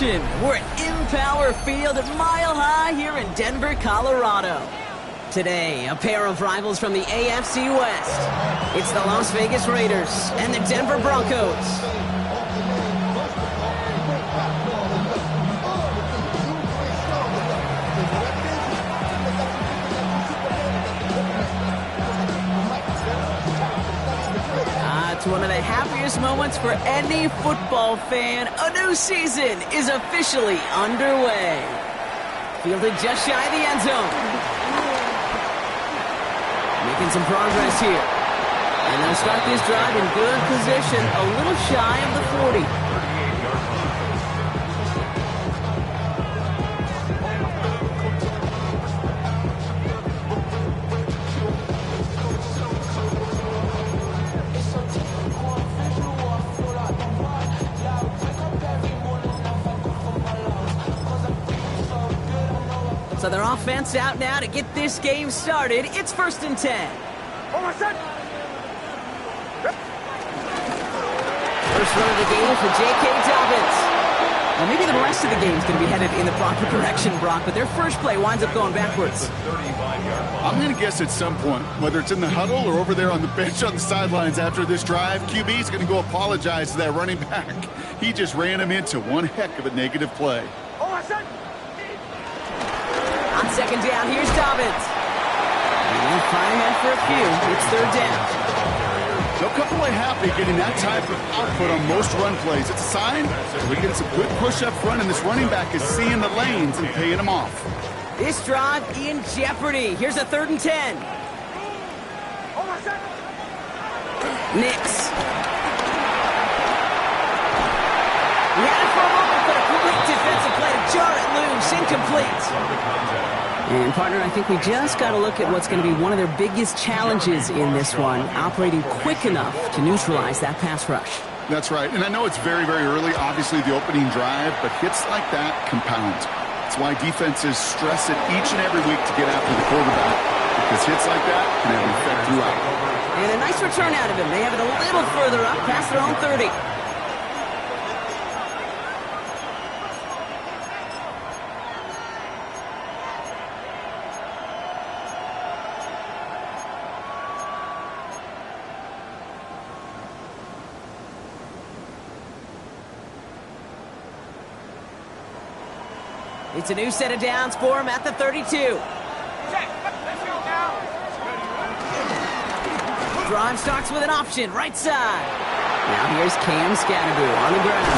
action. We're at Empower Field at Mile High here in Denver, Colorado. Today, a pair of rivals from the AFC West. It's the Las Vegas Raiders and the Denver Broncos. It's one of the happiest moments for any football fan. A new season is officially underway. Fielded just shy of the end zone. Making some progress here. And they'll start this drive in good position, a little shy of the 40. So their offense out now to get this game started. It's 1st and 10. First run of the game for J.K. Dobbins. Well, maybe the rest of the game is going to be headed in the proper direction, Brock, but their first play winds up going backwards. I'm going to guess at some point, whether it's in the huddle or over there on the bench on the sidelines after this drive, QB is going to go apologize to that running back. He just ran him into one heck of a negative play. On second down, here's Dobbins. And they'll find him for a few. It's 3rd down. They'll come away happy getting that type of output on most run plays. It's a sign we're getting some good push up front, and this running back is seeing the lanes and paying them off. This drive in jeopardy. Here's a 3rd and 10. Nix. He had it for a moment, but a quick defensive play to jar it loose. Incomplete. And, partner, I think we just got to look at what's going to be one of their biggest challenges in this one, operating quick enough to neutralize that pass rush. That's right. And I know it's very, very early, obviously, the opening drive, but hits like that compound. That's why defenses stress it each and every week to get after the quarterback, because hits like that can have an effect throughout. And a nice return out of him. They have it a little further up, past their own 30. It's a new set of downs for him at the 32. Drive starts with an option, right side. Now here's Cam Scattergood on the ground.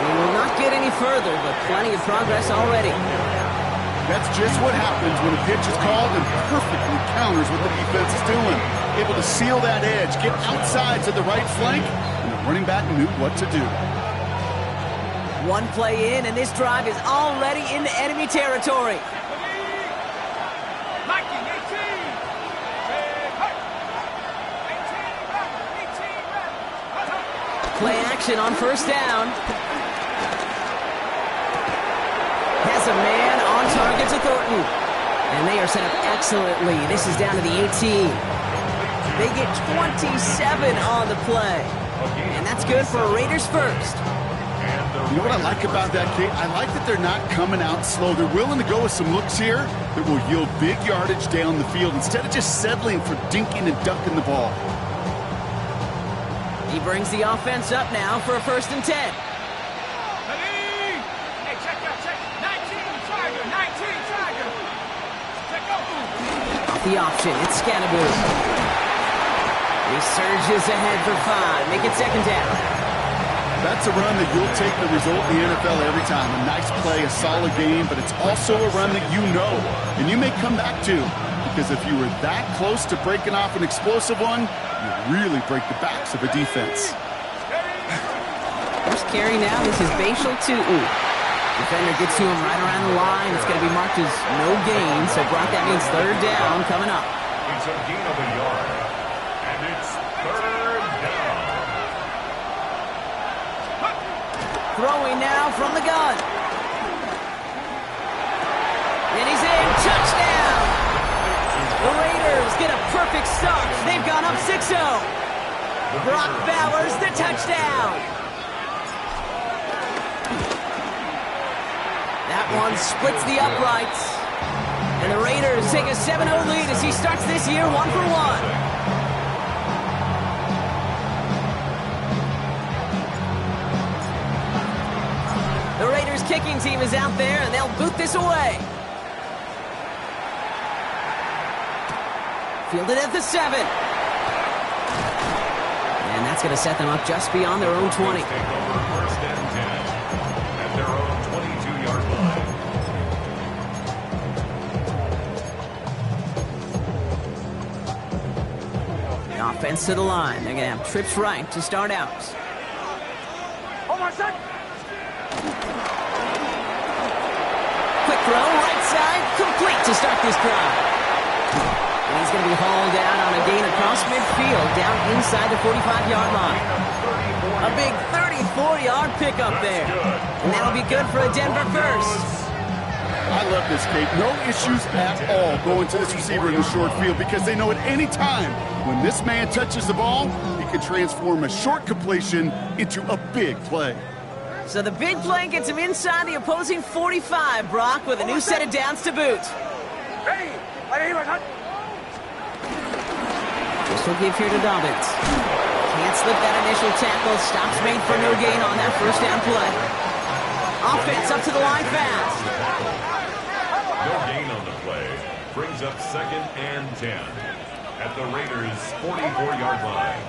He will not get any further, but plenty of progress already. That's just what happens when a pitch is called and perfectly counters what the defense is doing. Able to seal that edge, get outside to the right flank, and the running back knew what to do. One play in, and this drive is already into enemy territory. Play action on 1st down. Has a man on target to Thornton. And they are set up excellently. This is down to the 18. They get 27 on the play. And that's good for a Raiders first. You know what I like about that, Kate? I like that they're not coming out slow. They're willing to go with some looks here that will yield big yardage down the field instead of just settling for dinking and ducking the ball. He brings the offense up now for a 1st and 10. Hey, check. 19 Tiger. Off the option, it's Scattergood. He surges ahead for 5. Make it 2nd down. That's a run that you'll take the result in the NFL every time. A nice play, a solid game, but it's also a run that you know, and you may come back to, because if you were that close to breaking off an explosive one, you really break the backs of a defense. First carry now, this is Bashal Tutin. Defender gets to him right around the line. It's going to be marked as no gain, so Brock, that means 3rd down coming up. It's a gain of a yard, and it's 3rd down. Throwing now from the gun. And he's in. Touchdown! The Raiders get a perfect start. They've gone up 6-0. Brock Bowers, the touchdown. That one splits the uprights. And the Raiders take a 7-0 lead as he starts this year 1 for 1. The Raiders kicking team is out there, and they'll boot this away. Fielded at the 7. And that's going to set them up just beyond their own 20. Take over first and 10 at their own 22-yard line. The offense to the line. They're going to have trips right to start out. Quick throw, right side, complete to start this drive. And he's going to be hauled out on a gain across midfield, down inside the 45-yard line. A big 34-yard pickup there. And that'll be good for a Denver first. I love this, Kate. No issues at all going to this receiver in the short field because they know at any time when this man touches the ball, he can transform a short completion into a big play. So the big play gets him inside the opposing 45, Brock, with a new set of downs to boot. Whistle give here to Dobbins. Can't slip that initial tackle. Stops made for no gain on that first down play. Offense up to the line fast. No gain on the play. Brings up 2nd and 10 at the Raiders' 44-yard line.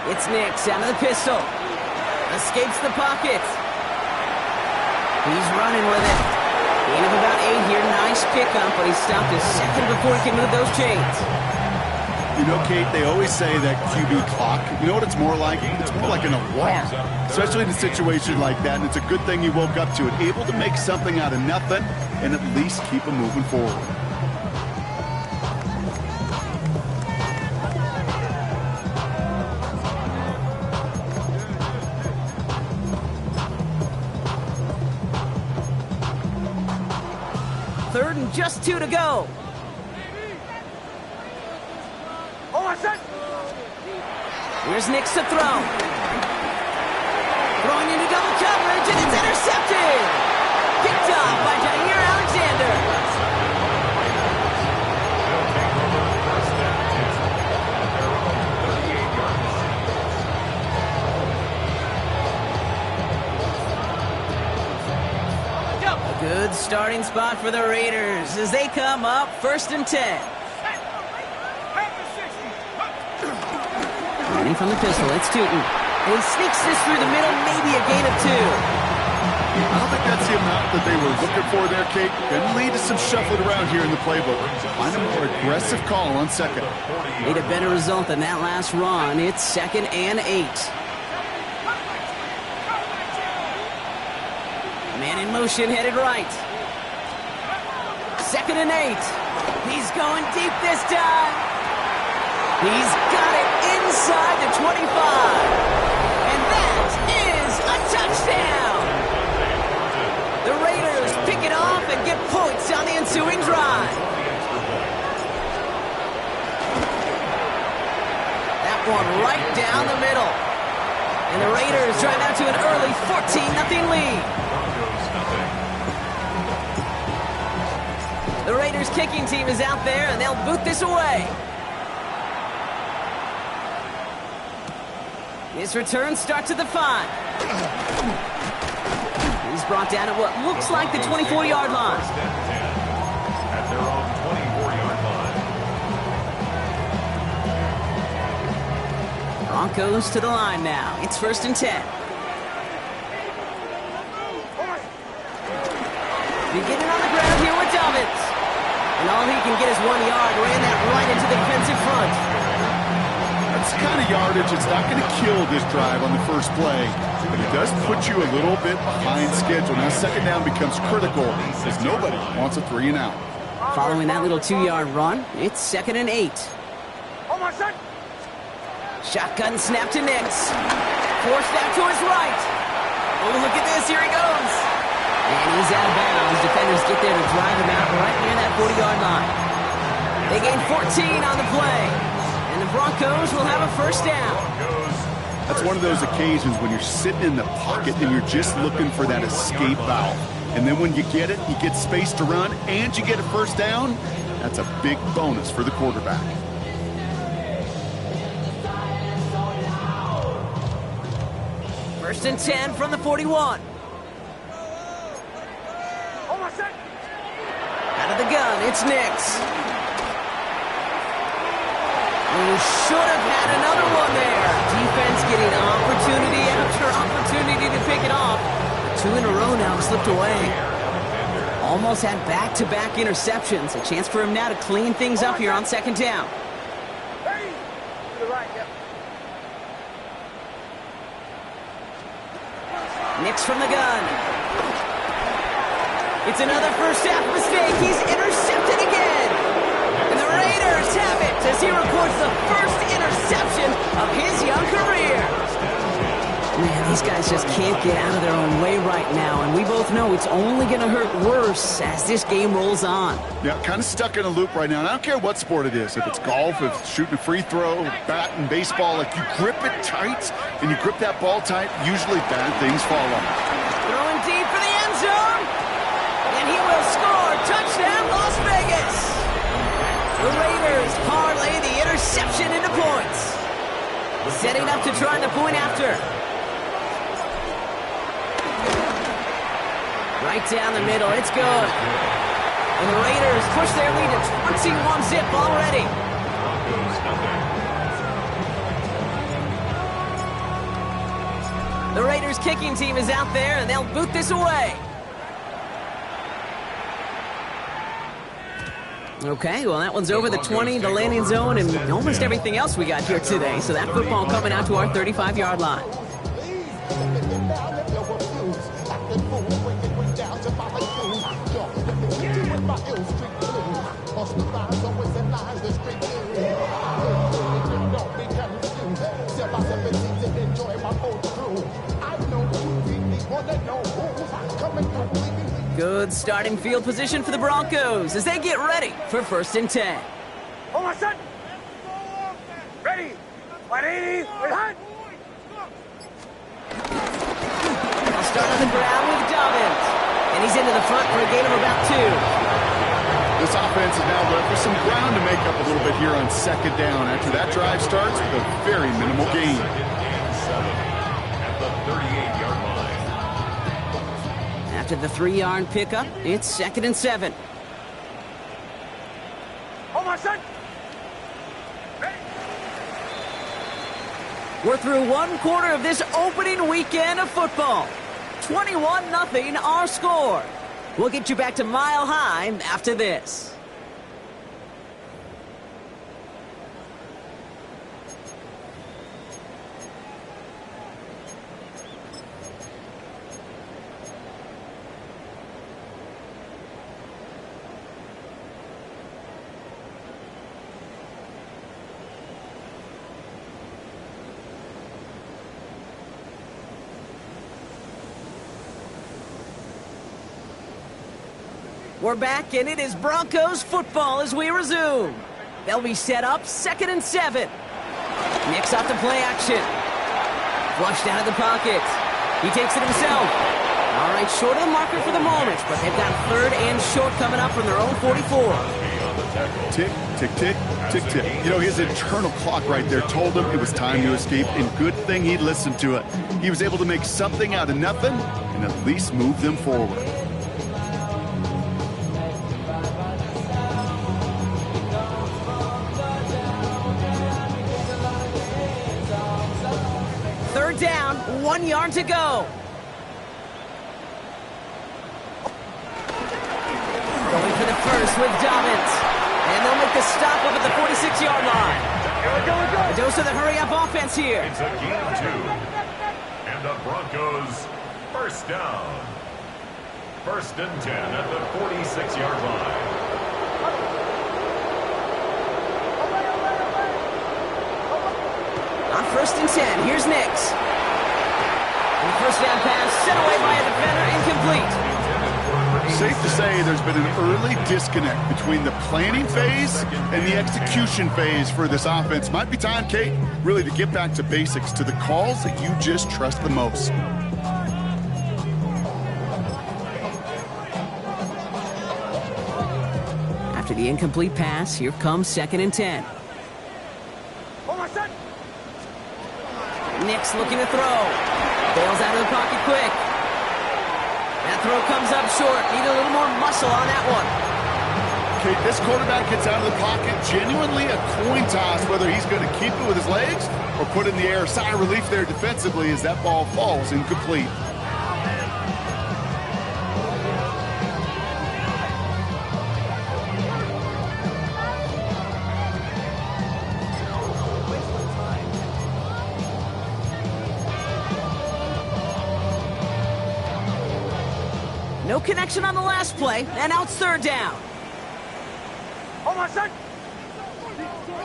It's Nix out of the pistol. Escapes the pocket. He's running with it. Gain of about 8 here. Nice pickup, but he stopped a second before he can move those chains. You know, Kate, they always say that QB clock, you know what it's more like? It's more like an alarm, especially in a situation like that, and it's a good thing you woke up to it, able to make something out of nothing and at least keep them moving forward. Third and just 2 to go. Here's Nix to throw. Throwing into double coverage, and it's intercepted. Picked off by Jair Alexander. They'll take over first and 10 at their own 38-yard line. A good starting spot for the Raiders as they come up 1st and 10. Running from the pistol, it's Tootin. And he sneaks this through the middle, maybe a gain of 2. I don't think that's the amount that they were looking for there, Kate. Going to lead to some shuffling around here in the playbook. Find a more aggressive call on 2nd. Need a better result than that last run. It's 2nd and 8. Man in motion, headed right. 2nd and 8. He's going deep this time. He's got it inside the 25. And that is a touchdown. The Raiders pick it off and get points on the ensuing drive. That one right down the middle. And the Raiders drive out to an early 14-0 lead. The Raiders kicking team is out there, and they'll boot this away. His return starts at the 5. He's brought down at what looks like the 24-yard line. First and 10 at their own 24-yard line. Broncos to the line now. It's 1st and 10. Beginning on the ground here with Dobbins. And all he can get is 1 yard. Ran that right into the defensive front. That's the kind of yardage it's not going to kill this drive on the first play, but it does put you a little bit behind schedule. Now 2nd down becomes critical as nobody wants a 3 and out. Following that little 2-yard run, it's 2nd and 8. Shotgun snap to Nix. Forced out to his right. Oh, look at this. Here he goes. And he's out of bounds. Defenders get there to drive him out right near that 40-yard line. They gain 14 on the play. And the Broncos will have a 1st down. That's one of those occasions when you're sitting in the pocket and you're just looking for that escape valve. And then when you get it, you get space to run, and you get a first down. That's a big bonus for the quarterback. First and 10 from the 41. Out of the gun, it's Nix. He should have had another one there. Defense getting opportunity after opportunity to pick it off. 2 in a row now slipped away. Almost had back-to-back interceptions. A chance for him now to clean things up here on second down. Nix from the gun. It's another first half mistake. He's intercepted again. And the Raiders have it as he records the first interception of his young career. Man, these guys just can't get out of their own way right now, and we both know it's only going to hurt worse as this game rolls on. Yeah, kind of stuck in a loop right now, and I don't care what sport it is. If it's golf, if it's shooting a free throw, bat and baseball, like you grip it tight, and you grip that ball tight, usually bad things follow. Throwing deep for the end zone, and he will score. Touchdown, Las Vegas. The Raiders parlay the interception into points. Setting up to try the point after. Right down the middle, it's good. And the Raiders push their lead to 21-zip already. The Raiders kicking team is out there, and they'll boot this away. Okay, well, that one's over the 20, the landing zone, and almost everything else we got here today. So that football coming out to our 35-yard line. Good starting field position for the Broncos as they get ready for first and 10. Hold on, son. Ready. 180. Hot. I'll start on the ground with Dobbins. And he's into the front for a gain of about 2. This offense is now left with some ground to make up a little bit here on second down after that drive starts with a very minimal gain. At the 38-yard line. After the 3-yard pickup, it's second and 7. Hold on, son. Ready. We're through one quarter of this opening weekend of football. 21-0 our score. We'll get you back to Mile High after this. We're back, and it is Broncos football as we resume. They'll be set up second and 7. Nix off the play action. Flushed out of the pocket. He takes it himself. All right, short of the marker for the moment, but they've got third and short coming up from their own 44. Tick, tick, tick, tick, tick. You know, his internal clock right there told him it was time to escape, and good thing he listened to it. He was able to make something out of nothing and at least move them forward. Third down, 1 yard to go. Going for the first with Dobbins. And they'll make the stop up at the 46-yard line. A dose of the hurry-up offense here. It's a gain of 2. And the Broncos first down. First and 10 at the 46-yard line. On first and 10, here's Nix. And the first down pass set away by a defender, incomplete. Safe to say there's been an early disconnect between the planning phase and the execution phase for this offense. Might be time, Kate, really to get back to basics, to the calls that you just trust the most. After the incomplete pass, here comes 2nd and 10. Hold my son. Nix looking to throw. Bails out of the pocket quick. That throw comes up short. Need a little more muscle on that one. Okay, this quarterback gets out of the pocket. Genuinely a coin toss whether he's going to keep it with his legs or put it in the air. Sigh of relief there defensively as that ball falls incomplete. No connection on the last play, and now it's 3rd down. Hold my son.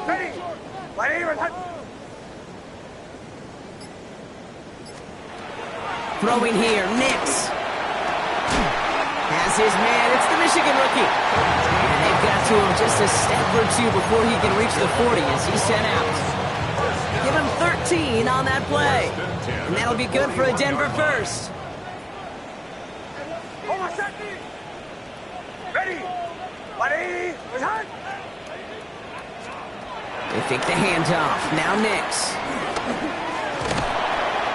Ready. Wide 80, right. Throwing here, Nix. Has his man, it's the Michigan rookie. And they've got to him just a step or two before he can reach the 40 as he's sent out. Give him 13 on that play. And that'll be good for a Denver first. Hold my son. Ready. Wide 80, right. They take the handoff. Now Nix.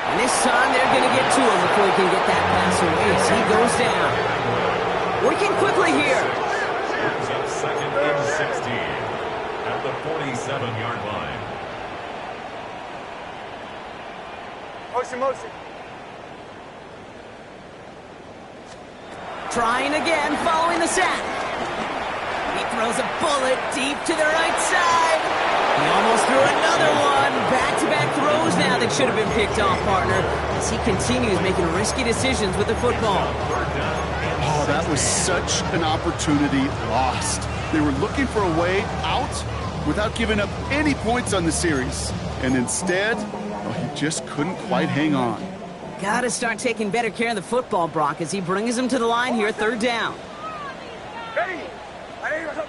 And this time they're going to get to him before he can get that pass away as he goes down. Working quickly here. Brings up 2nd and 16 at the 47-yard line. Motion. Trying again, following the sack. He throws a bullet deep to the right side. He almost threw another one. Back-to-back throws now that should have been picked off, partner, as he continues making risky decisions with the football. Oh, that was such an opportunity lost. They were looking for a way out without giving up any points on the series. And instead, well, he just couldn't quite hang on. Got to start taking better care of the football, Brock, as he brings him to the line here, 3rd down. Ready. Wide 80, right.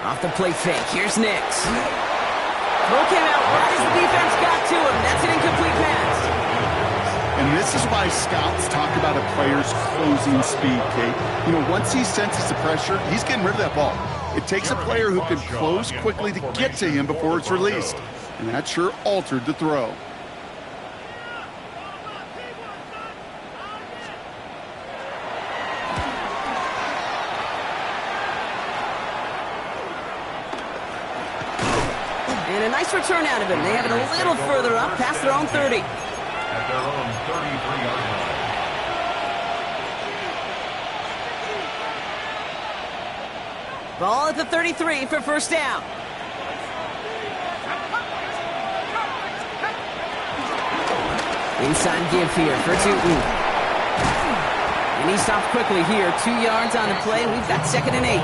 Off the play fake, here's Nix. Throw came out right as the defense got to him. That's an incomplete pass. And this is why scouts talk about a player's closing speed, Kate. You know, once he senses the pressure, he's getting rid of that ball. It takes a player who can close quickly to get to him before it's released. And that sure altered the throw. And a nice return out of him. They have it a little further up, past their own 30. At their own 33-yard line. Ball at the 33 for 1st down. Inside give here for Tootin. And he stops quickly here. 2 yards on the play. We've got 2nd and 8.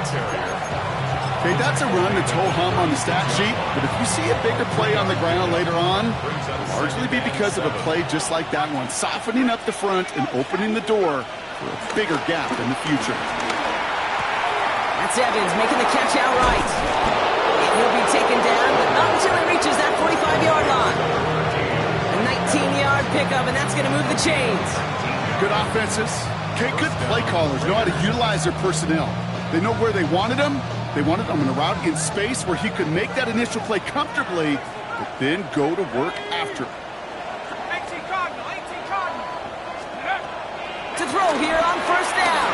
Okay, that's a run that's ho-hum on the stat sheet, but if you see a bigger play on the ground later on, it'll largely be because of a play just like that one, softening up the front and opening the door for a bigger gap in the future. That's Evans making the catch outright. And he'll be taken down, but not until he reaches that 45-yard line. A 19-yard pickup, and that's going to move the chains. Good offenses. Okay, good play callers know how to utilize their personnel. They know where they wanted them. They wanted him in a route in space where he could make that initial play comfortably, but then go to work after. 18 Cardinal. To throw here on 1st down.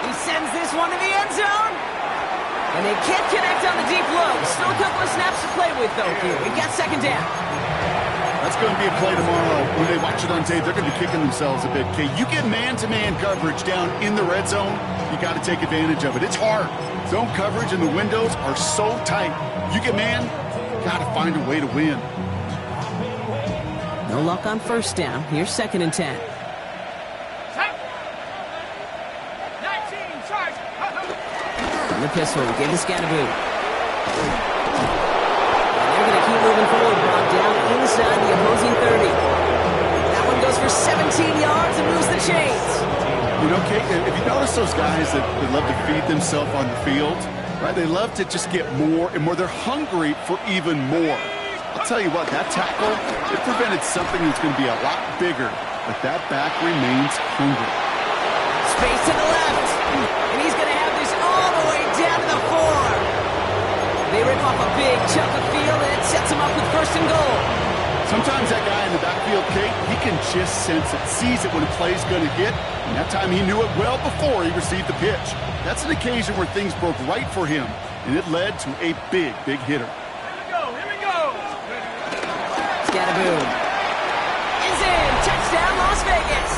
He sends this one to the end zone. And they can't connect on the deep low. Still a couple of snaps to play with, though, here. We've got 2nd down. That's going to be a play tomorrow. When they watch it on tape, they're going to be kicking themselves a bit. Okay, you get man-to-man coverage down in the red zone, you got to take advantage of it. It's hard. Zone coverage and the windows are so tight. You get man, you got to find a way to win. No luck on 1st down. Here's 2nd and 10. 19, charge. On the pistol, give the Scatterboot. They're going to keep moving forward, Brock, down inside the opposing 30. That one goes for 17 yards and moves the chains. You know, Kate, if you notice those guys that love to feed themselves on the field, right? They love to just get more and more. They're hungry for even more. I'll tell you what, that tackle, it prevented something that's going to be a lot bigger, but that back remains hungry. Space to the left, and he's going to have this all They rip off a big chunk of field, and it sets them up with first and goal. Sometimes that guy in the backfield, Kate, he can just sense it, sees it when a play's going to hit, and that time he knew it well before he received the pitch. That's an occasion where things broke right for him, and it led to a big, big hitter. Here we go. Scatterboom is in. Touchdown, Las Vegas.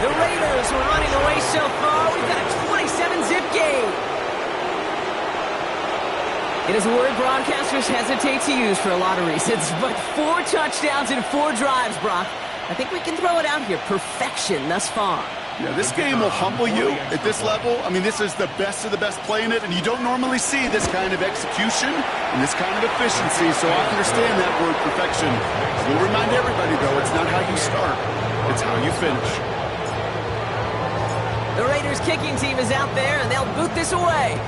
The Raiders were running away so far. We've got a 27-zip game. It is a word broadcasters hesitate to use for a lot of reasons, but 4 touchdowns in 4 drives, Brock. I think we can throw it out here. Perfection thus far. Yeah, this game will humble you at this level. I mean, this is the best of the best playing it, and you don't normally see this kind of execution and this kind of efficiency, so I understand that word perfection. We'll remind everybody, though, it's not how you start, it's how you finish. The Raiders kicking team is out there, and they'll boot this away.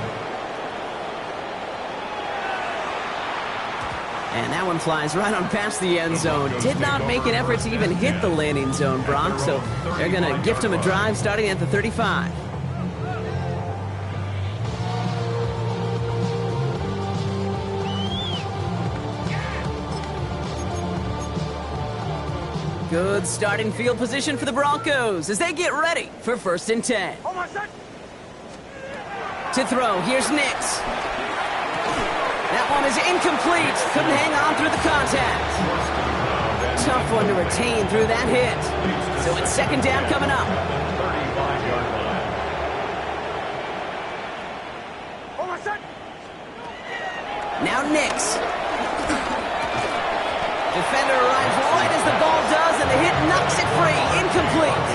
And that one flies right on past the end zone. Did not make an effort to even hit the landing zone, Brock, so they're going to gift him a drive starting at the 35. Good starting field position for the Broncos as they get ready for 1st and 10. To throw, here's Nix. That one is incomplete. Couldn't hang on through the contact. Tough one to retain through that hit. So it's 2nd down coming up. 35-yard line. Now Nix. Defender arrives right as the ball does, and the hit knocks it free. Incomplete.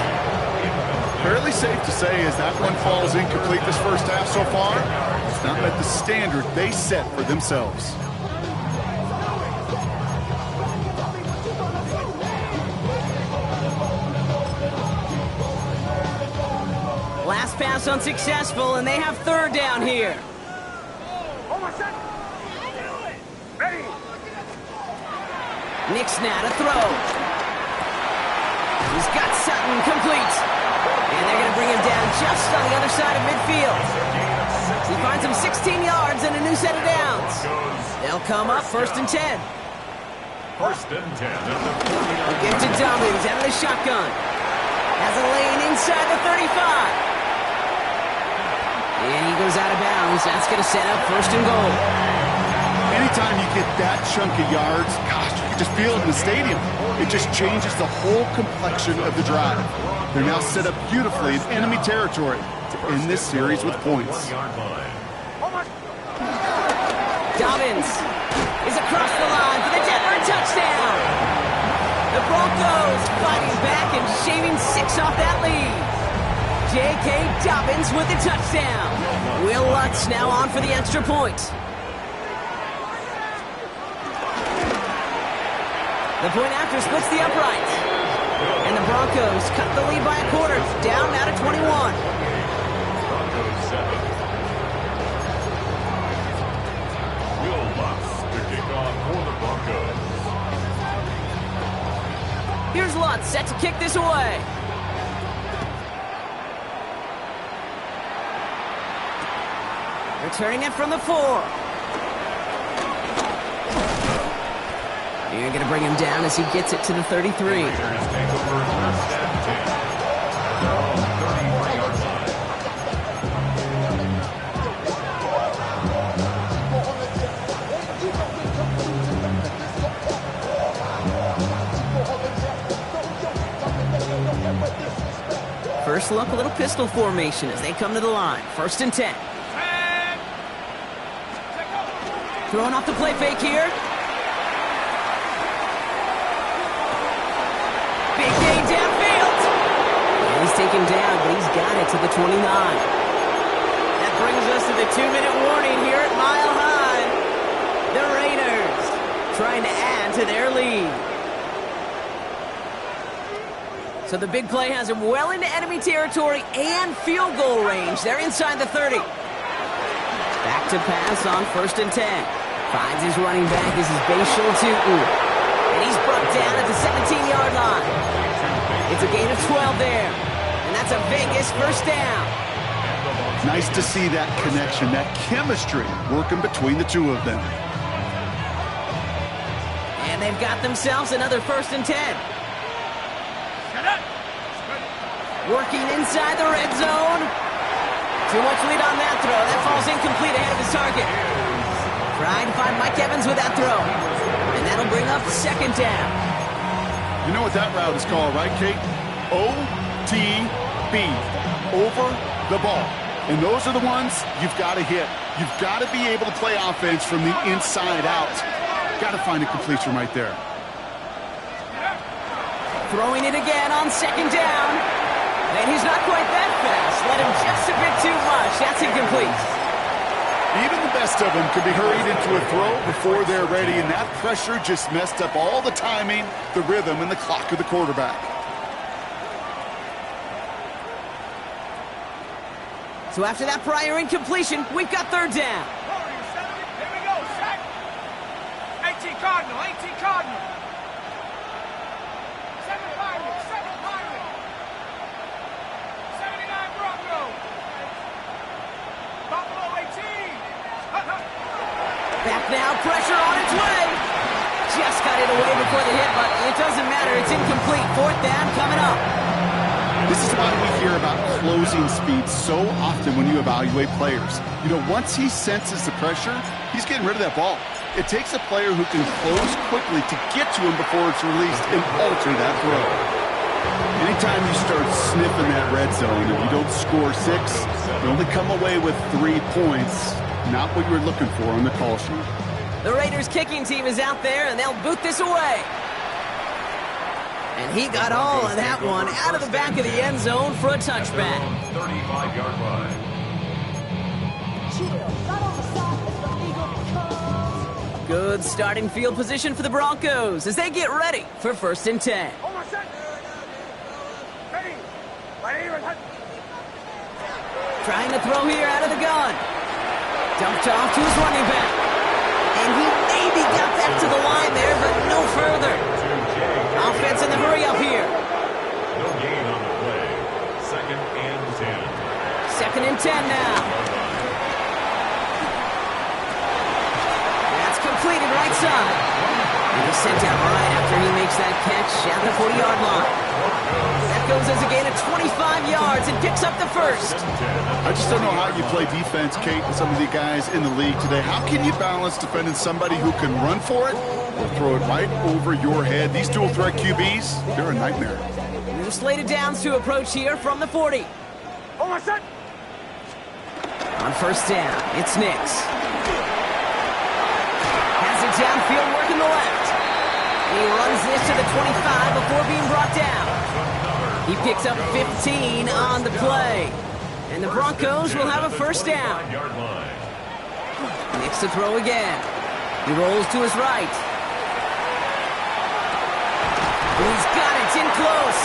Fairly safe to say as that one falls incomplete this first half so far, it's not met the standard they set for themselves. Last pass unsuccessful, and they have 3rd down here. Ready. Nix now to throw. He's got Sutton complete. And they're going to bring him down just on the other side of midfield. He finds him 16 yards and a new set of downs. They'll come up 1st and 10. 1st and 10 at the 40-yard line. Give to Dobbins out of the shotgun. Has a lane inside the 35. And he goes out of bounds. That's going to set up 1st and goal. Anytime you get that chunk of yards, gosh, you can just feel it in the stadium. It just changes the whole complexion of the drive. They're now set up beautifully in enemy territory to end this series with points. Dobbins is across the line for the Denver touchdown. The Broncos fighting back and shaving 6 off that lead. J.K. Dobbins with the touchdown. Will Lutz now on for the extra point. The point after splits the upright. And the Broncos cut the lead by a quarter, down now to 21. Broncos 7. Will Lutz to kick off for the Broncos. Here's Lutz set to kick this away. Returning it from the 4. You're going to bring him down as he gets it to the 33. Raiders take over 1st and 10. 33-yard line. First look, a little pistol formation as they come to the line. 1st and 10. Throwing off the play fake here. Big gain downfield. And he's taken down, but he's got it to the 29. That brings us to the 2-minute warning here at Mile High. The Raiders trying to add to their lead. So the big play has him well into enemy territory and field goal range. They're inside the 30. Back to pass on 1st and 10. Finds his running back as his Bashal Tutin. And he's brought down at the 17-yard line. It's a gain of 12 there. And that's a Vegas 1st down. And the Nice to see that connection, that chemistry working between the two of them. And they've got themselves another 1st and 10. Working inside the red zone. Too much lead on that throw. That falls incomplete ahead of his target. Trying to find Mike Evans with that throw. And that'll bring up 2nd down. You know what that route is called, right, Kate? OTB. Over the ball. And those are the ones you've got to hit. You've got to be able to play offense from the inside out. Got to find a completion right there. Throwing it again on 2nd down. And he's not quite that fast. Let him just a bit too much. That's incomplete. Even the best of them could be hurried into a throw before they're ready, and that pressure just messed up all the timing, the rhythm, and the clock of the quarterback. So after that prior incompletion, we've got 3rd down. Here we go, set. 18 Cardinal, 18 Cardinal. 7 Pirates, 7 Pirates. 79 Broncos. Buffalo 18. Back now, pressure on its way. Just got it away before the hit, but it doesn't matter. It's incomplete. 4th down coming up. This is why we hear about closing speed so often when you evaluate players. You know, once he senses the pressure, he's getting rid of that ball. It takes a player who can close quickly to get to him before it's released and alter that throw. Anytime you start sniffing that red zone, if you don't score 6, you only come away with 3 points. Not what you were looking for on the call sheet. The Raiders kicking team is out there, and they'll boot this away. And he got all of that one out of the back of the end zone for a touchback. 35-yard line. Good starting field position for the Broncos as they get ready for 1st and 10. Almost set. Ready. Trying to throw here out of the gun. Dumped off to his running back. And he maybe got that to the line there, but no further. Offense in the hurry up here. No gain on the play. 2nd and 10. 2nd and 10 now. That's completed right side. And he's sent out right after he makes that catch at the 40-yard line. That goes as a gain of 25 yards and picks up the 1st. I just don't know how you play defense, Kate, with some of the guys in the league today. How can you balance defending somebody who can run for it or throw it right over your head? These dual threat QBs, they're a nightmare. New slated downs to approach here from the 40. Almost set. On 1st down, it's Nix. Has it downfield, working the left. He runs this to the 25 before being brought down. He picks up 15 on the play. And the Broncos will have a 1st down. Nix to throw again. He rolls to his right. He's got it, it's in close.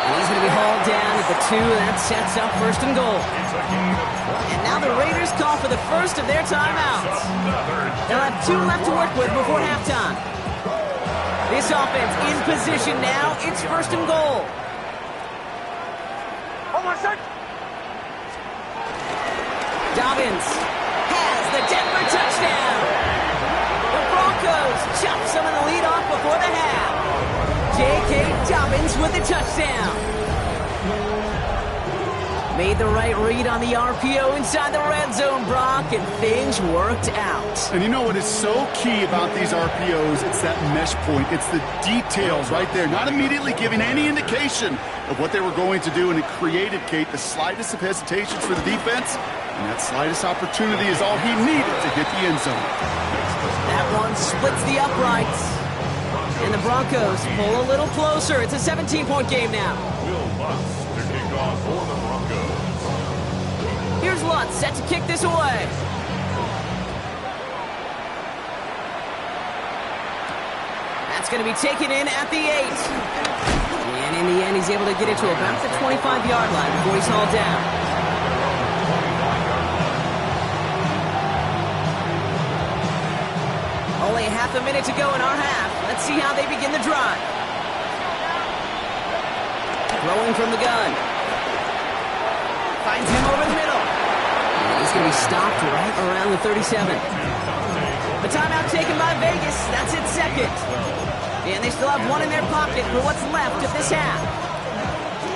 And he's going to be hauled down at the 2. That sets up 1st and goal. And now the Raiders call for the first of their timeouts. They'll have 2 left to work with before halftime. This offense in position now. It's 1st and goal. Almost set. Dobbins has the Denver touchdown. The Broncos chop some of the lead off before the half. J.K. Dobbins with the touchdown. Made the right read on the RPO inside the red zone, Brock, and things worked out. And you know what is so key about these RPOs? It's that mesh point. It's the details right there. Not immediately giving any indication of what they were going to do, and it created, Kate, the slightest of hesitations for the defense. And that slightest opportunity is all he needed to hit the end zone. That one splits the uprights. And the Broncos pull a little closer. It's a 17-point game now. Will Lutz to kick off for the Broncos. Here's Lutz set to kick this away. That's going to be taken in at the 8. And in the end, he's able to get it to about the 25-yard line before he's hauled down. Only half a minute to go in our half. Let's see how they begin the drive. Throwing from the gun. Finds him over the middle. he's going to be stopped right around the 37. The timeout taken by Vegas. That's its second. And they still have one in their pocket for what's left of this half.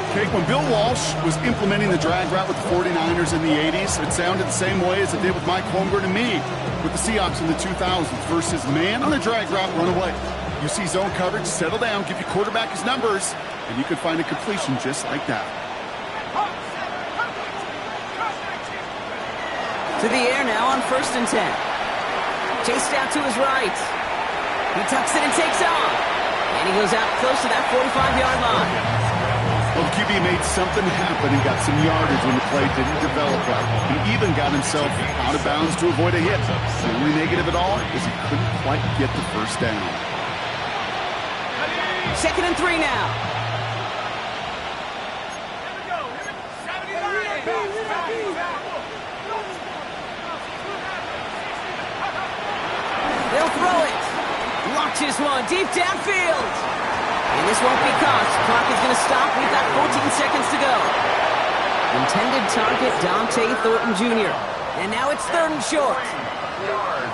Okay, when Bill Walsh was implementing the drag route with the 49ers in the 80s, it sounded the same way as it did with Mike Holmgren and me with the Seahawks in the 2000s versus man on the drag route, run away. You see zone coverage, settle down, give your quarterback his numbers, and you can find a completion just like that. To the air now on 1st and 10. Chased out to his right. He tucks it and takes off. And he goes out close to that 45-yard line. Well, the QB made something happen and got some yardage when the play didn't develop right. He even got himself out of bounds to avoid a hit. The only negative at all is he couldn't quite get the first down. 2nd and 3 now. They'll throw it. Launches one deep downfield. And this won't be caught. Clock is going to stop. We've got 14 seconds to go. Intended target, Dante Thornton Jr. And now it's 3rd and short.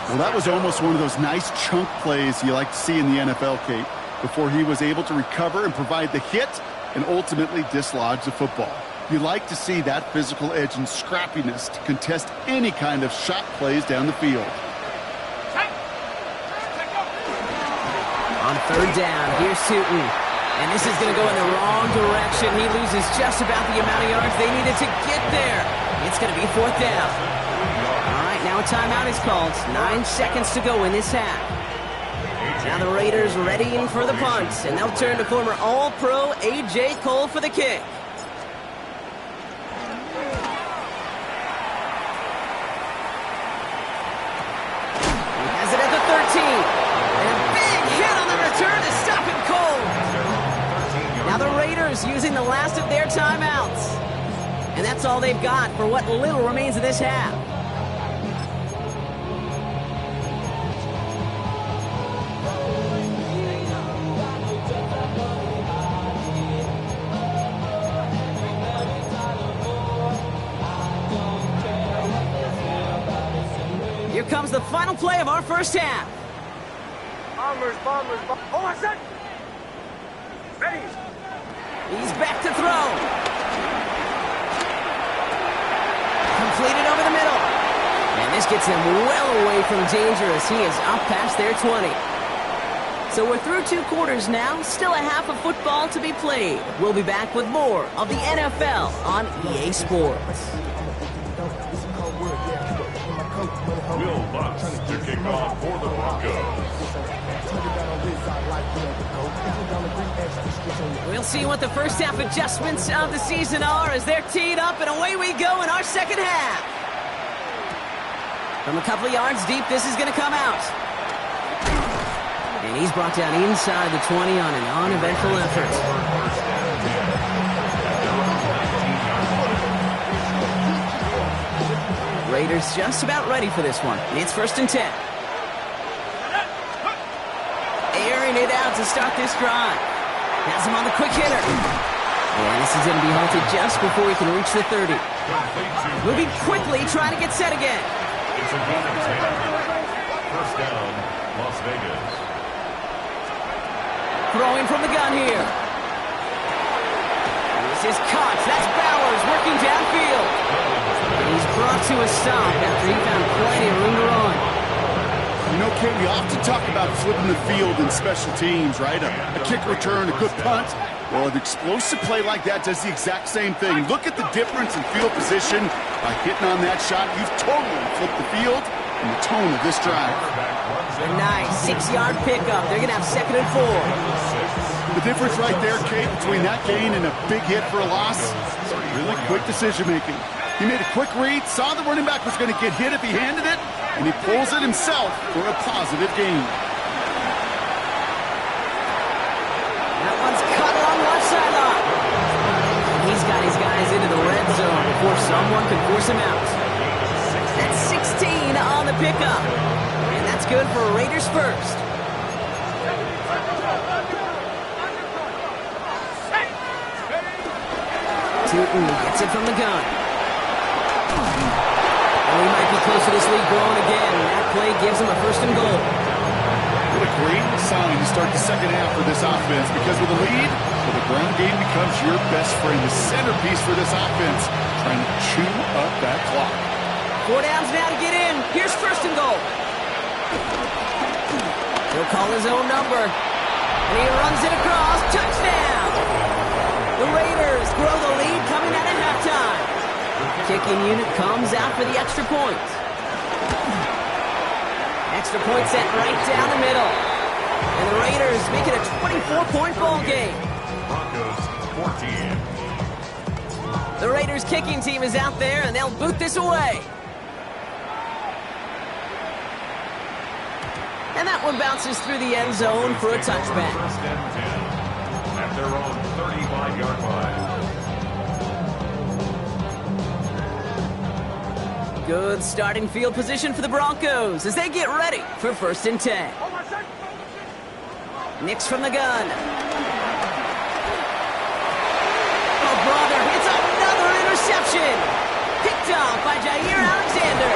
Well, that was almost one of those nice chunk plays you like to see in the NFL, Kate, before he was able to recover and provide the hit and ultimately dislodge the football. You like to see that physical edge and scrappiness to contest any kind of shot plays down the field. On 3rd down, here's Sutton. And this is going to go in the wrong direction. He loses just about the amount of yards they needed to get there. It's going to be 4th down. All right, now a timeout is called. 9 seconds to go in this half. Now the Raiders readying for the punt. And they'll turn to former All-Pro A.J. Cole for the kick. He has it at the 13. Turn to stop him cold. Now the Raiders using the last of their timeouts. And that's all they've got for what little remains of this half. Here comes the final play of our first half. Bombers. Hold on a sec. Ready. He's back to throw. Completed over the middle. And this gets him well away from danger as he is up past their 20. So we're through 2 quarters now. Still a half of football to be played. We'll be back with more of the NFL on EA Sports. Will Lutz to kick off for the Broncos. We'll see what the first half adjustments of the season are as they're teed up, and away we go in our second half. From a couple of yards deep, this is going to come out. And he's brought down inside the 20 on an uneventful effort. Raiders just about ready for this one. It's 1st and 10. Airing it out to start this drive. Has him on the quick hitter. And this is going to be halted just before he can reach the 30. Moving quickly, trying to get set again. It's a good attempt. 1st down, Las Vegas. Throwing from the gun here. This is caught. That's Bowers working downfield. And he's brought to a stop after he found plenty of room to run. You know, Kate, we often talk about flipping the field in special teams, right? A kick return, a good punt. Well, an explosive play like that does the exact same thing. Look at the difference in field position. By hitting on that shot, you've totally flipped the field and the tone of this drive. A nice 6-yard pickup. They're going to have 2nd and 4. The difference right there, Kate, between that gain and a big hit for a loss, really quick decision-making. He made a quick read, saw the running back was going to get hit if he handed it, and he pulls it himself for a positive gain. That one's cut along left sideline. He's got his guys into the red zone before someone can force him out. That's 16 on the pickup. And that's good for Raiders first. Tootin gets it from the gun. And we might be close to this lead growing again. That play gives them a 1st and goal. What a great sign to start the second half for this offense, because with a lead, well, the ground game becomes your best friend, the centerpiece for this offense, trying to chew up that clock. 4 downs now to get in. Here's 1st and goal. He'll call his own number. And he runs it across. Touchdown! The Raiders grow the lead coming out at halftime. Kicking unit comes out for the extra point. Extra point set right down the middle. And the Raiders make it a 24-point ball game. Broncos 14. The Raiders kicking team is out there, and they'll boot this away. And that one bounces through the end zone for a touchback. 1st and 10 at their own 35-yard line. Good starting field position for the Broncos as they get ready for 1st and 10. Nix from the gun. Oh, brother, it's another interception. Picked off by Jair Alexander.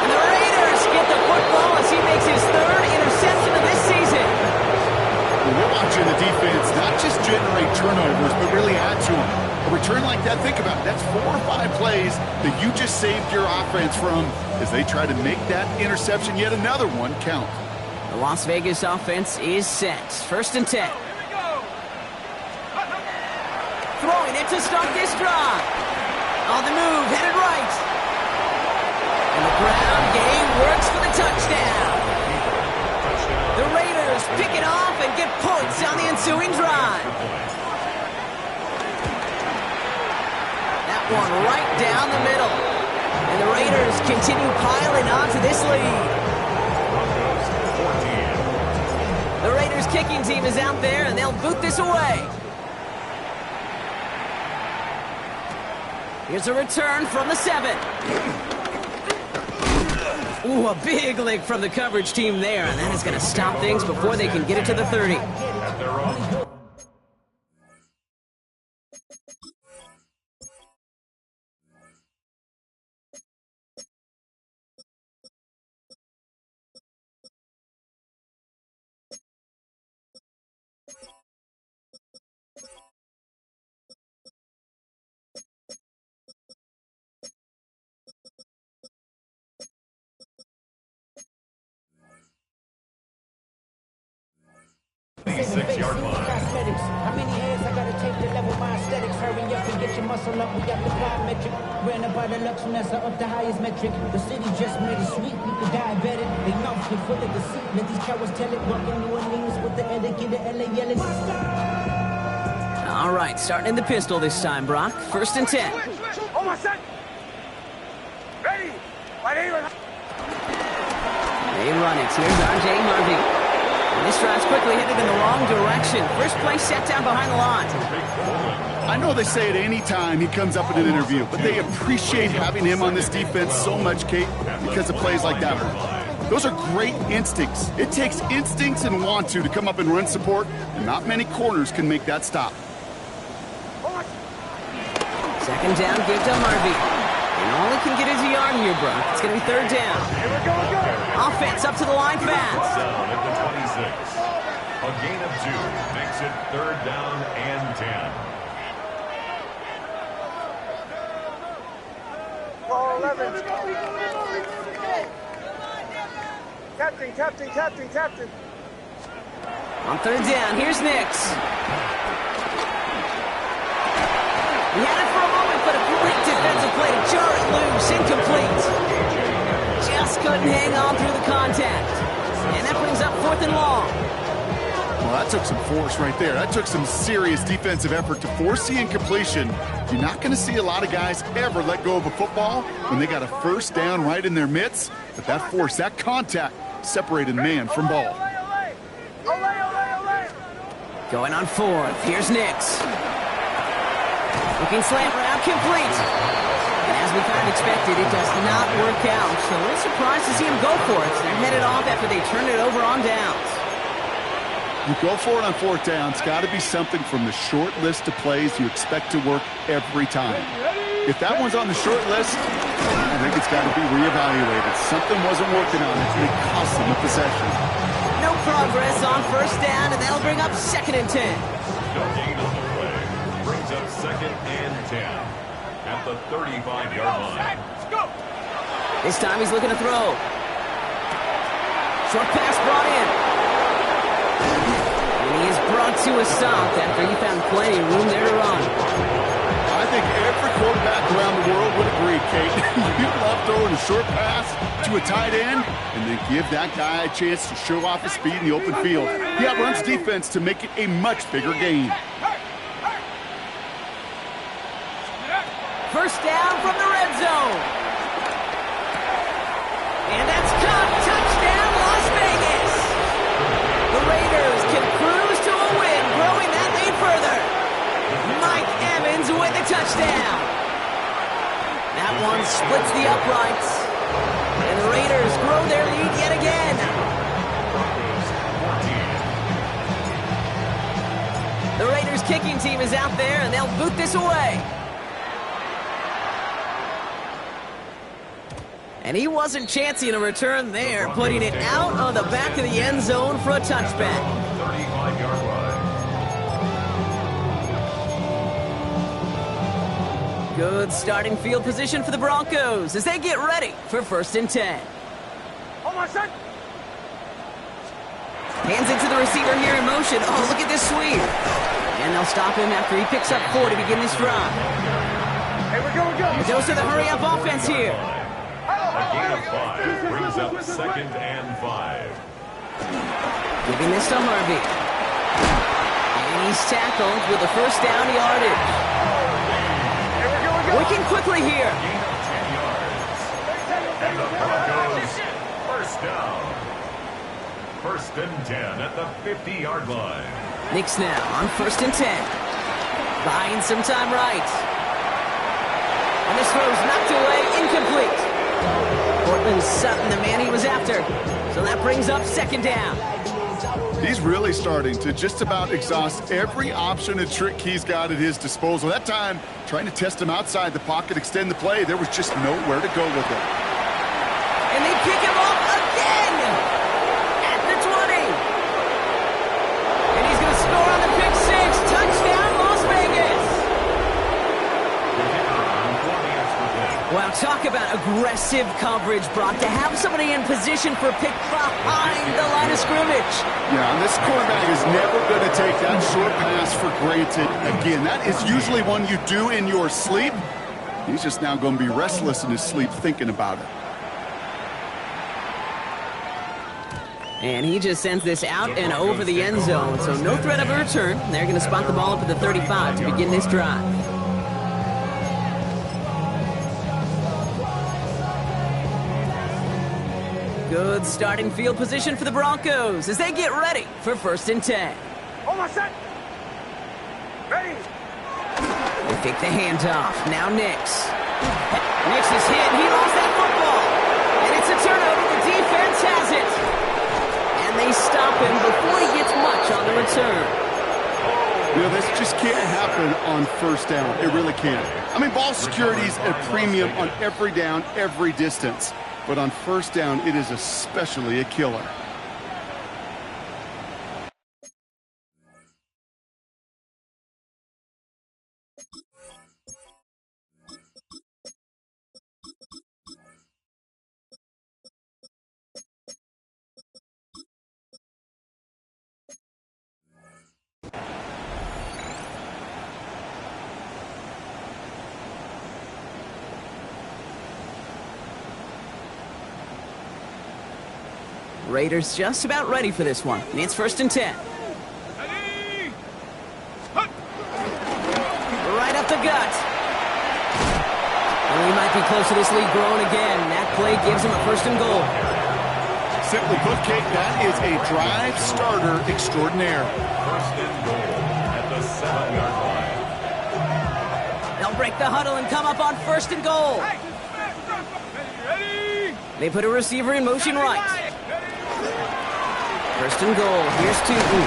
And the Raiders get the football as he makes his 3rd interception of this season. We're watching the defense not just generate turnovers, but really add to them. A return like that, think about it, that's 4 or 5 plays that you just saved your offense from as they try to make that interception, yet another one, count. The Las Vegas offense is set. 1st and 10. Throwing it to start this drive. On the move, headed right. And the ground game works for the touchdown. The Raiders pick it off and get points on the ensuing drive. That one right down the middle. And the Raiders continue piling on to this lead. The Raiders kicking team is out there, and they'll boot this away. Here's a return from the 7. Ooh, a big lick from the coverage team there, and that is going to stop things before they can get it to the 30. At their own. Six-yard line. How many hands I gotta take to level my aesthetics? Hurry up and get your muscle up. We got the plyometric. Ran up by the Lux and that's up the highest metric. The city just made it sweet. We could diabetic. They mouth get full of deceit. Let these cowards tell it. Walking New Orleans with the etiquette. The LA yelling. All right, starting in the pistol this time, Brock. 1st and 10. Oh, my son! Ready! My name is... They run it. Here's R.J. Harvey. And this drive's quickly headed in the wrong direction. First play set down behind the line. I know they say it any time he comes up in an interview, but they appreciate having him on this defense so much, Kate, because of plays like that one. Those are great instincts. It takes instincts and want to come up and run support, and not many corners can make that stop. 2nd down, give to Harvey. And all he can get is a yard here, Brock. It's going to be 3rd down. Offense up to the line fast. Down at the 26. A gain of 2 makes it 3rd down and 10. Ball 11. Captain. On 3rd down, here's Nix. He had it for a moment, but a great defensive play to jar it loose, incomplete. Just couldn't hang on through the contact. And that brings up 4th and long. Well, that took some force right there. That took some serious defensive effort to force the incompletion. You're not going to see a lot of guys ever let go of a football when they got a 1st down right in their midst. But that force, that contact, separated man from ball. Going on 4th, here's Nix. Looking slant route, complete. And as we kind of expected, it does not work out. So a little surprised to see him go for it. They're headed off after they turned it over on downs. You go for it on 4th down. It's got to be something from the short list of plays you expect to work every time. If that one's on the short list, I think it's got to be reevaluated. Something wasn't working on it, and it cost them the possession. No progress on first down, and that'll bring up 2nd and 10. No gain on the play. Brings up 2nd and 10 at the 35-yard line. Let's go. This time he's looking to throw. Short pass brought in. And he is brought to a stop after he found plenty of room there to run. I think every quarterback around the world would agree, Kate. You love throwing a short pass to a tight end and then give that guy a chance to show off his speed in the open field. He outruns defense to make it a much bigger gain. First down from the red zone. And that's caught. Touchdown, Las Vegas. The Raiders can cruise to a win, growing that lead further. Mike Evans with a touchdown. That one splits the uprights. And the Raiders grow their lead yet again. The Raiders kicking team is out there, and they'll boot this away. And he wasn't chancing a return there, putting it out on the back of the end zone for a touchback. 35-yard line. Good starting field position for the Broncos as they get ready for 1st and 10. Hold on, son. Hands into the receiver here in motion. Oh, look at this sweep. And they'll stop him after he picks up 4 to begin this drive. Hey, we're going, go. Those are the hurry-up offense here. A gain of 5 brings up 2nd and 5. Giving this to Harvey. And he's tackled with the first down yardage. Hey, we're going, go. Working quickly here. Gain of 10 yards. And the Broncos, first down. 1st and 10 at the 50-yard line. Knicks now on 1st and 10. Buying some time right. And this throw's knocked away, incomplete. Portland Sutton, the man he was after. So that brings up 2nd down. He's really starting to just about exhaust every option and trick he's got at his disposal. That time, trying to test him outside the pocket, extend the play, there was just nowhere to go with it. And they pick him off again at the 20. And he's going to score on the pick 6. Touchdown, Las Vegas. Wow, talk about aggressive coverage, Brock. To have somebody in position for a pick behind the line of scrimmage. Yeah, and this quarterback is never going to take that short pass for granted again. That is usually one you do in your sleep. He's just now going to be restless in his sleep thinking about it. And he just sends this out and over the end zone, so no threat of a return. They're going to spot the ball up at the 35 to begin this drive. Good starting field position for the Broncos as they get ready for 1st and 10. Hold on, son. Ready. They fake the handoff. Now Nix. Nix is hit. He lost that football. And it's a turnover. The defense has it. And they stop him before he gets much on the return. You know, this just can't happen on 1st down. It really can't. I mean, ball security's a premium on every down, every distance. But on 1st down, it is especially a killer. Raiders just about ready for this one. It's 1st and 10. Right up the gut. And he might be close to this lead growing again. That play gives him a 1st and goal. Simply put, Kate, that is a drive starter extraordinaire. 1st and goal at the 7-yard line. They'll break the huddle and come up on 1st and goal. They put a receiver in motion right. 1st and goal. Here's Tootin.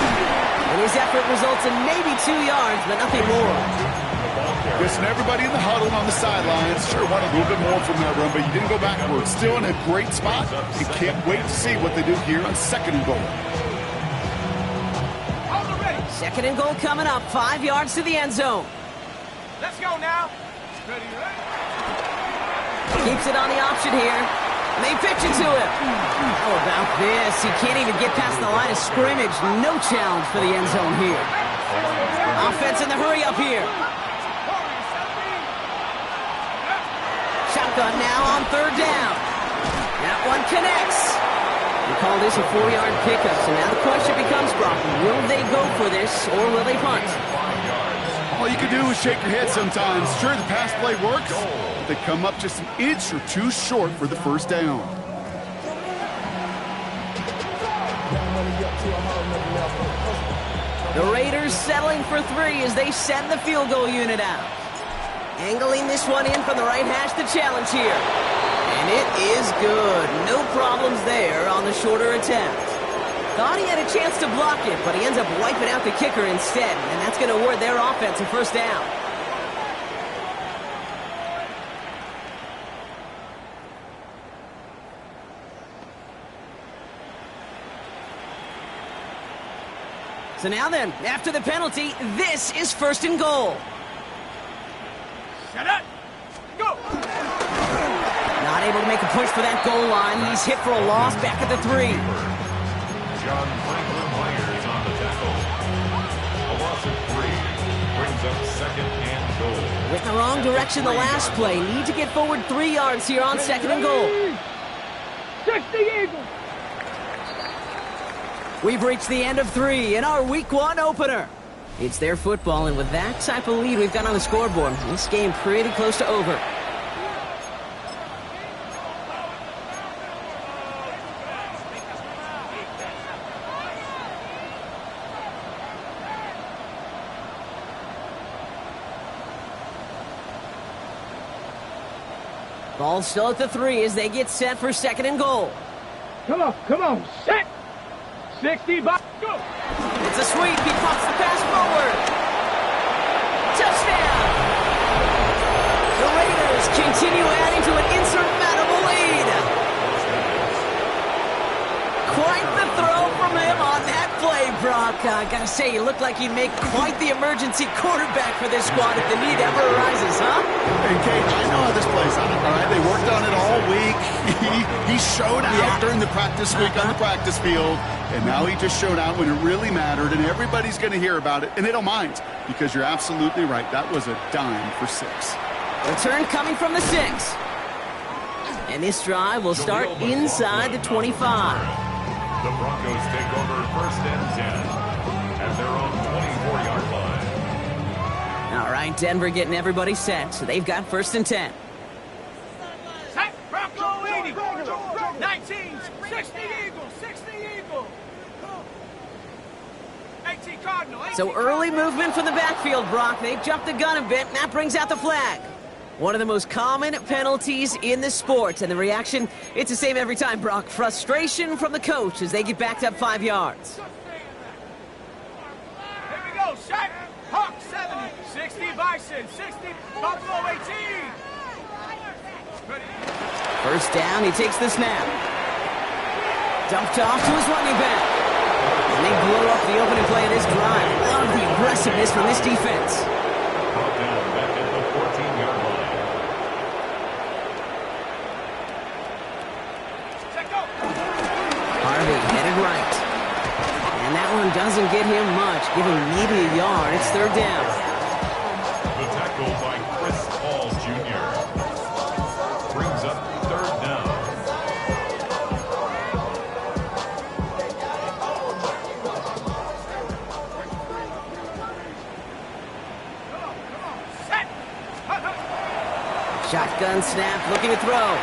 And his effort results in maybe 2 yards, but nothing more. Listen, everybody in the huddle and on the sidelines sure want a little bit more from that run, but you didn't go backwards. Still in a great spot. You can't wait to see what they do here on 2nd and goal. 2nd and goal coming up, 5 yards to the end zone. Let's go now. Keeps it on the option here. They pitch it to him. How about this? He can't even get past the line of scrimmage. No challenge for the end zone here. Offense in the hurry up here. Shotgun now on 3rd down. That one connects. We call this a 4-yard pickup. So now the question becomes, Brock, will they go for this or will they punt? All you can do is shake your head sometimes. Sure, the pass play works, but they come up just an inch or two short for the 1st down. The Raiders settling for 3 as they send the field goal unit out. Angling this one in from the right hash, the challenge here. And it is good. No problems there on the shorter attempt. Thought he had a chance to block it, but he ends up wiping out the kicker instead, and that's going to award their offense a 1st down. So now then, after the penalty, this is 1st and goal. Set up. Go. Not able to make a push for that goal line. He's hit for a loss back at the 3. John Franklin Myers on the tackle. A loss of 3 brings up 2nd and goal. Went the wrong direction the last play. Need to get forward 3 yards here on 2nd and goal. 60 Eagles. We've reached the end of 3 in our Week 1 opener. It's their football, and with that type of lead we've got on the scoreboard, this game pretty close to over. Ball still at the 3 as they get set for 2nd and goal. Come on, set. 60 by go. It's a sweep. He pops the pass forward. Touchdown! The Raiders continue adding to an insurmountable lead. Quite the throw from him on that play, Brock. I gotta say, you look like you'd make quite the emergency quarterback for this squad if the need ever arises, huh? Hey, Kate, I know how this plays out, all right? They worked on it all week. He showed out during the practice week on the practice field, and now he just showed out when it really mattered, and everybody's going to hear about it, and they don't mind, because you're absolutely right. That was a dime for 6. Return coming from the 6. And this drive will start inside the 25. The Broncos take over 1st and 10 at their own 24-yard line. All right, Denver getting everybody set. So they've got 1st and 10. Set. Bronco 80. 19. 60 Eagles. 60 Eagles. 18 Cardinal. 18 So early movement from the backfield, Brock. They've jumped the gun a bit, and that brings out the flag. One of the most common penalties in the sport. And the reaction, it's the same every time, Brock. Frustration from the coach as they get backed up 5 yards. Here we go. Set. Hawk 70. 60 Bison. 60 Buffalo 18. Ready. 1st down, he takes the snap. Dumped off to his running back. And they blow up the opening play of this drive. Love the aggressiveness from this defense. Brought down back at the 14-yard line. Harvey headed right. And that one doesn't get him much. Give him maybe a yard. It's 3rd down. The tackle by Chris Paul Jr. brings up 3rd down. Set. Shotgun snap, looking to throw.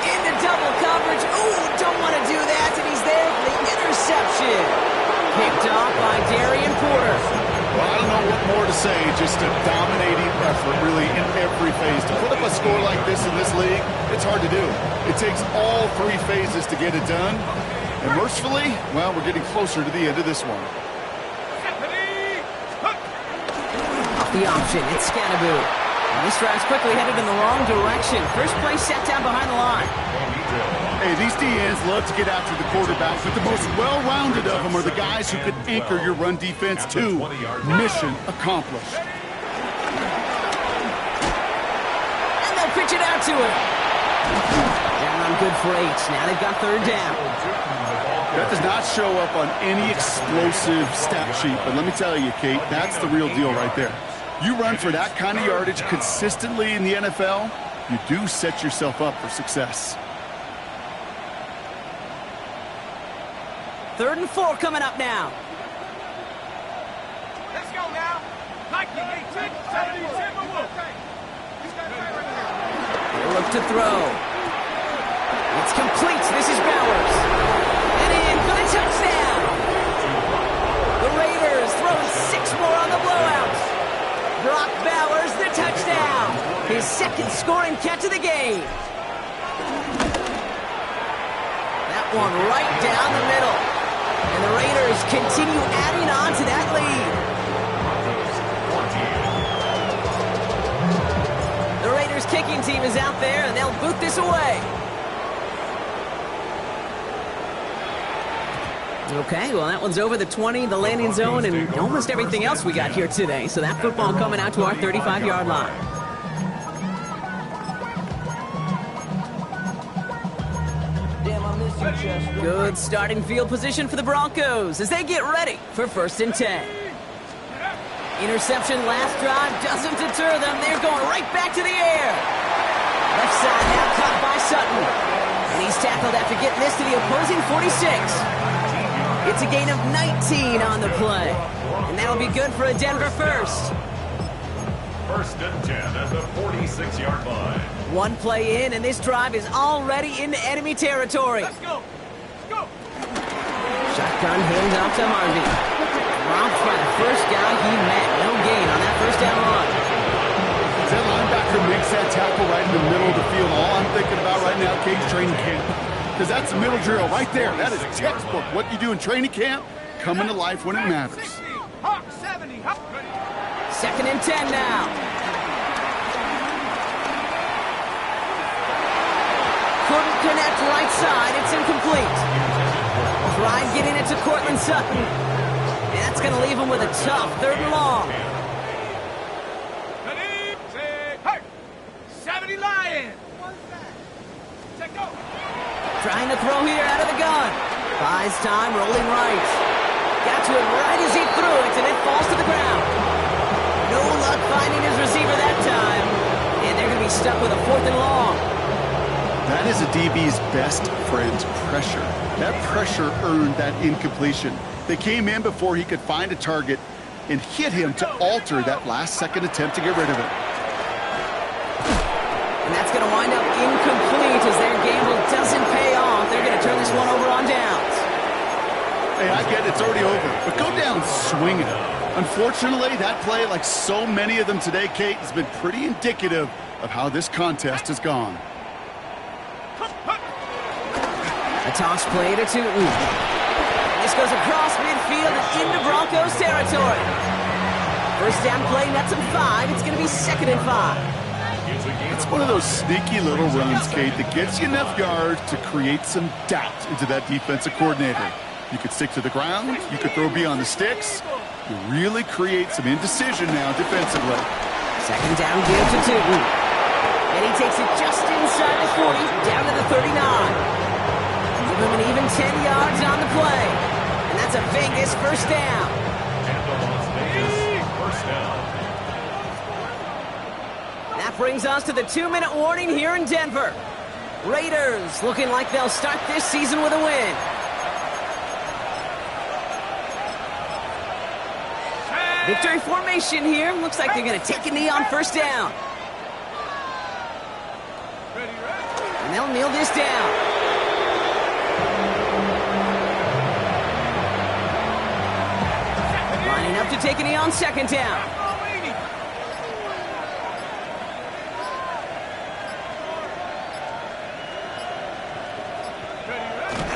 Into double coverage. Ooh, don't want to do that. And he's there for the interception. Picked off by Darian Porter. Well, I don't know what more to say. Just a dominating effort, really, in every phase. To put up a score like this in this league, it's hard to do. It takes all 3 phases to get it done. And mercifully, well, we're getting closer to the end of this one. the option. It's Scannaboo. And this drive's quickly headed in the wrong direction. First play set down behind the line. Hey, these DNs love to get after the quarterback, but the most well-rounded of them are the guys who can anchor your run defense too. Mission accomplished. And they'll pitch it out to him. Down on good for 8. Now they've got third down. That does not show up on any explosive stat sheet, but let me tell you, Kate, that's the real deal right there. You run for that kind of yardage consistently in the NFL, you do set yourself up for success. 3rd and 4 coming up now. Let's go now. Nike 18, 77 Wolf. They look to throw. It's complete. This is Bowers. And in for the touchdown. The Raiders throwing 6 more on the blowout. Brock Bowers, the touchdown. His 2nd scoring catch of the game. That one right down the middle. And the Raiders continue adding on to that lead. The Raiders kicking team is out there, and they'll boot this away. Okay, well, that one's over the 20, the landing zone, and almost everything else we got here today. So that football coming out to our 35-yard line. Good starting field position for the Broncos as they get ready for 1st and 10. Interception last drive doesn't deter them. They're going right back to the air. Left side now caught by Sutton. And he's tackled after getting this to the opposing 46. It's a gain of 19 on the play. And that'll be good for a Denver first. 1st and 10 at the 46-yard line. One play in, and this drive is already into enemy territory. Let's go. Let's go. Shotgun hands off to Harvey. Dropped by the first guy he met. No gain on that 1st down run. As that linebacker makes that tackle right in the middle of the field, all I'm thinking about right now, Kate, is training camp. Because that's a middle drill right there. That is textbook. What you do in training camp, coming to life when it matters. 60, Hawk 70, Hawk 2nd and 10 now. Couldn't connect right side. It's incomplete. Tried getting it to Cortland Sutton. And that's going to leave him with a tough 3rd and long. 70 Lions. Check go. Trying to throw here out of the gun. Buys time, rolling right. Got to it right as he threw it, and it falls to the ground. No luck finding his receiver that time. And they're going to be stuck with a 4th and long. That is a DB's best friend, pressure. That pressure earned that incompletion. They came in before he could find a target and hit him to alter that last-second attempt to get rid of it. And that's going to wind up incomplete as their gamble doesn't pay off. They're going to turn this one over on downs. Hey, I get it, it's already over, but go down swinging. Unfortunately, that play, like so many of them today, Kate, has been pretty indicative of how this contest has gone. A toss play to Tootin. This goes across midfield and into Broncos territory. 1st down play, nets him 5. It's going to be 2nd and 5. It's one of those sneaky little runs, Kate, that gets you enough yards to create some doubt into that defensive coordinator. You could stick to the ground. You could throw beyond the sticks. You really create some indecision now defensively. 2nd down give to Tootin. And he takes it just inside the 40, down to the 39. Give him an even 10 yards on the play. And that's a Vegas 1st down. And the Las Vegas 1st down. That brings us to the 2-minute warning here in Denver. Raiders looking like they'll start this season with a win. Victory formation here. Looks like they're going to take a knee on 1st down. And they'll kneel this down. Lining up to take a knee on 2nd down.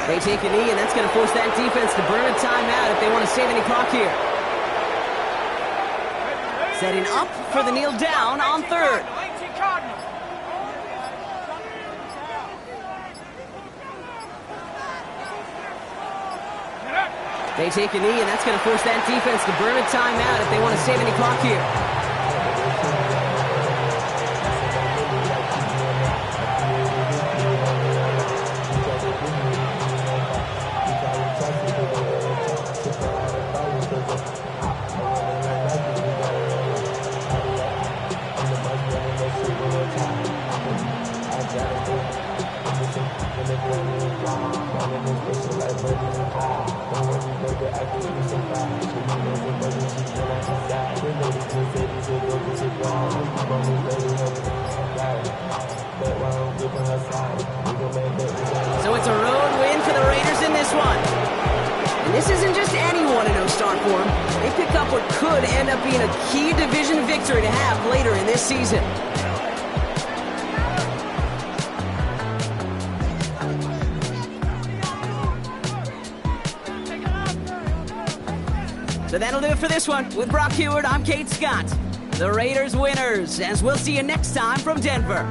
They take a knee, and that's going to force that defense to burn a timeout if they want to save any clock here. Setting up for the kneel down on third. 18 Cardinal. They take a knee, and that's going to force that defense to burn a timeout if they want to save any clock here. So it's a road win for the Raiders in this one. And this isn't just anyone in no-star form. They pick up what could end up being a key division victory to have later in this season. So that'll do it for this one. With Brock Heward, I'm Kate Scott. The Raiders winners, as we'll see you next time from Denver.